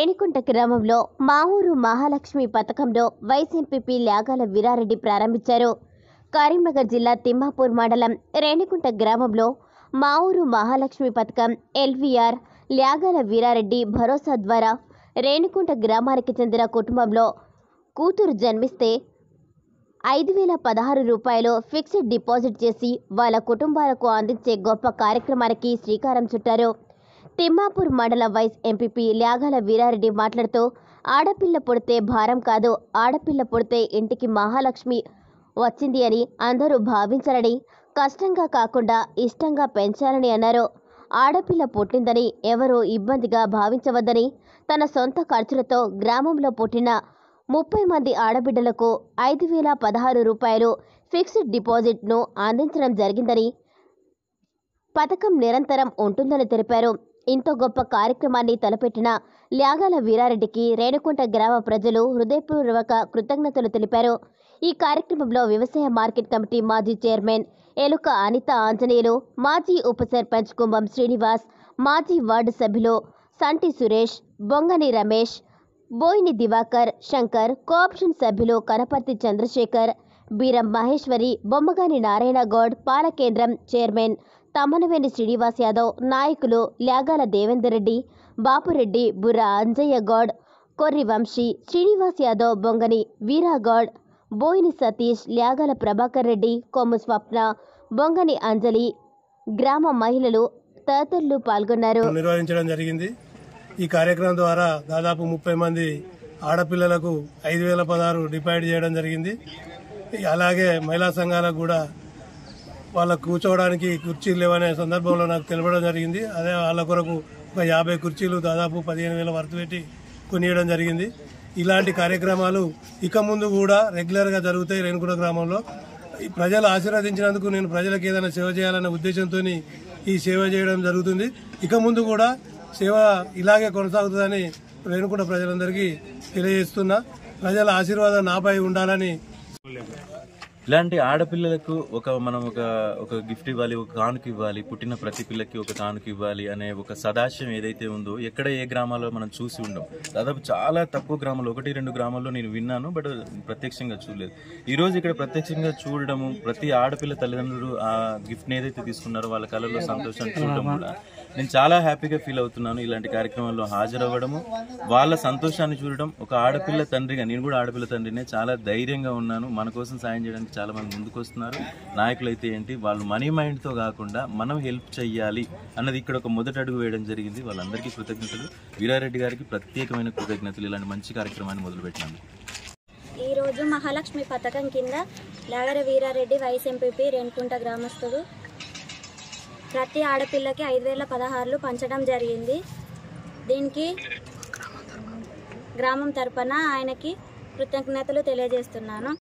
రేణికుంట గ్రామంలో మా ఊరు మహాలక్ష్మి పథకంలో వైస్ ఎంపీపీ ల్యాగాల వీరారెడ్డి ప్రారంభించారు. కరీంనగర్ జిల్లా తిమ్మాపూర్ మండలం రేణికుంట గ్రామంలో మా ఊరు మహాలక్ష్మి పథకం ఎల్వీఆర్ ల్యాగాల వీరారెడ్డి భరోసా ద్వారా రేణికుంట గ్రామానికి చెందిన కుటుంబంలో కూతురు జన్మిస్తే 5,016 రూపాయలు ఫిక్స్డ్ డిపాజిట్ చేసి వాళ్ళ కుటుంబాలకు అందించే గొప్ప కార్యక్రమానికి శ్రీకారం చుట్టారు. తిమ్మాపూర్ మండల వైస్ ఎంపీపీ ల్యాగాల వీరారెడ్డి మాట్లాడుతూ, ఆడపిల్ల పుడితే భారం కాదు, ఆడపిల్ల పుడితే ఇంటికి మహాలక్ష్మి వచ్చింది అని అందరూ భావించాలని, కష్టంగా కాకుండా ఇష్టంగా పెంచాలని అన్నారు. ఆడపిల్ల పుట్టిందని ఎవరూ ఇబ్బందిగా భావించవద్దని, తన సొంత ఖర్చులతో గ్రామంలో పుట్టిన 30 మంది ఆడబిడ్డలకు 5,016 రూపాయలు ఫిక్స్డ్ డిపాజిట్ను అందించడం జరిగిందని, పథకం నిరంతరం ఉంటుందని తెలిపారు. ఇంత గొప్ప కార్యక్రమాన్ని తలపెట్టిన ల్యాగాల వీరారెడ్డికి రేణికుంట గ్రామ ప్రజలు హృదయపూర్వక కృతజ్ఞతలు తెలిపారు. ఈ కార్యక్రమంలో వ్యవసాయ మార్కెట్ కమిటీ మాజీ చైర్మన్ ఎలుక అనిత ఆంజనేయులు, మాజీ ఉప సర్పంచ్ కుంభం శ్రీనివాస్, మాజీ వార్డు సభ్యులు సంటి సురేష్, బొంగని రమేష్, బోయిని దివాకర్, శంకర్, కోఆప్షన్ సభ్యులు కనపర్తి చంద్రశేఖర్, బీరం మహేశ్వరి, బొమ్మగాని నారాయణ గౌడ్, పాలకేంద్రం చైర్మన్ తమ్మనవేని శ్రీనివాస్ యాదవ్, నాయకులు ల్యాగాల దేవేందర్ రెడ్డి, బాపురెడ్డి, బుర్ర అంజయ్య గౌడ్, కొర్రి వంశీ, శ్రీనివాస్ యాదవ్, బొంగని వీరాగౌడ్, బోయిని సతీష్, ల్యాగాల ప్రభాకర్ రెడ్డి, కొమ్ము స్వప్న, బొంగని అంజలి, గ్రామ మహిళలు తదితరులు పాల్గొన్నారు. నిర్వహించడం జరిగింది. ఈ కార్యక్రమం ద్వారా దాదాపు 30 మంది ఆడపిల్లలకు 5,016 డిపాజిట్ చేయడం జరిగింది. అలాగే మహిళా సంఘాలకు కూడా వాళ్ళకు కూర్చోవడానికి కుర్చీలు లేవనే సందర్భంలో నాకు తెలపడం జరిగింది. అదే వాళ్ళ కొరకు ఒక 50 కుర్చీలు దాదాపు 15,000 వరకు పెట్టి కొనియడం జరిగింది. ఇలాంటి కార్యక్రమాలు ఇక ముందు కూడా రెగ్యులర్గా జరుగుతాయి. రేణికుంట గ్రామంలో ప్రజలు ఆశీర్వదించినందుకు నేను ప్రజలకు ఏదైనా సేవ చేయాలనే ఉద్దేశంతో ఈ సేవ చేయడం జరుగుతుంది. ఇక ముందు కూడా సేవ ఇలాగే కొనసాగుతుందని రేణికుంట ప్రజలందరికీ తెలియజేస్తున్నా. ప్రజల ఆశీర్వాదం నాపై ఉండాలని. ఇలాంటి ఆడపిల్లలకు మనం ఒక గిఫ్ట్ ఇవ్వాలి, ఒక కానుక ఇవ్వాలి, పుట్టిన ప్రతి పిల్లకి ఒక కానుక ఇవ్వాలి అనే ఒక సదాశయం ఏదైతే ఉందో ఎక్కడ ఏ గ్రామాల్లో మనం చూసి ఉండం. దాదాపు చాలా తక్కువ గ్రామాల్లో 1-2 గ్రామాల్లో నేను విన్నాను, బట్ ప్రత్యక్షంగా చూడలేదు. ఈ రోజు ఇక్కడ ప్రత్యక్షంగా చూడడము, ప్రతి ఆడపిల్ల తల్లిదండ్రులు ఆ గిఫ్ట్ని ఏదైతే తీసుకున్నారో వాళ్ళ కళ్ళలో సంతోషాన్ని చూడడం కూడా నేను చాలా హ్యాపీగా ఫీల్ అవుతున్నాను. ఇలాంటి కార్యక్రమాల్లో హాజరవ్వడము, వాళ్ళ సంతోషాన్ని చూడడం, ఒక ఆడపిల్ల తండ్రిగా నేను కూడా ఆడపిల్ల తండ్రినే చాలా ధైర్యంగా ఉన్నాను. మన కోసం సాయం చేయడానికి చాలా మంది ముందుకు వస్తున్నారు. నాయకులు అయితే ఏంటి, వాళ్ళు మనీ మైండ్తో కాకుండా మనం హెల్ప్ చెయ్యాలి అన్నది ఇక్కడ ఒక మొదటి అడుగు వేయడం జరిగింది. వాళ్ళందరికీ కృతజ్ఞతలు. వీరారెడ్డి గారికి ప్రత్యేకమైన కృతజ్ఞతలు ఇలాంటి మంచి కార్యక్రమాన్ని మొదలుపెట్టినందుకు. ఈరోజు మహాలక్ష్మి పథకం కింద ల్యాగాల వీరారెడ్డి వైస్ ఎంపీపీ రేణికుంట గ్రామస్తుడు ప్రతి ఆడపిల్లకి 5,016 పంచడం జరిగింది. దీనికి గ్రామం తరపున ఆయనకి కృతజ్ఞతలు తెలియజేస్తున్నాను.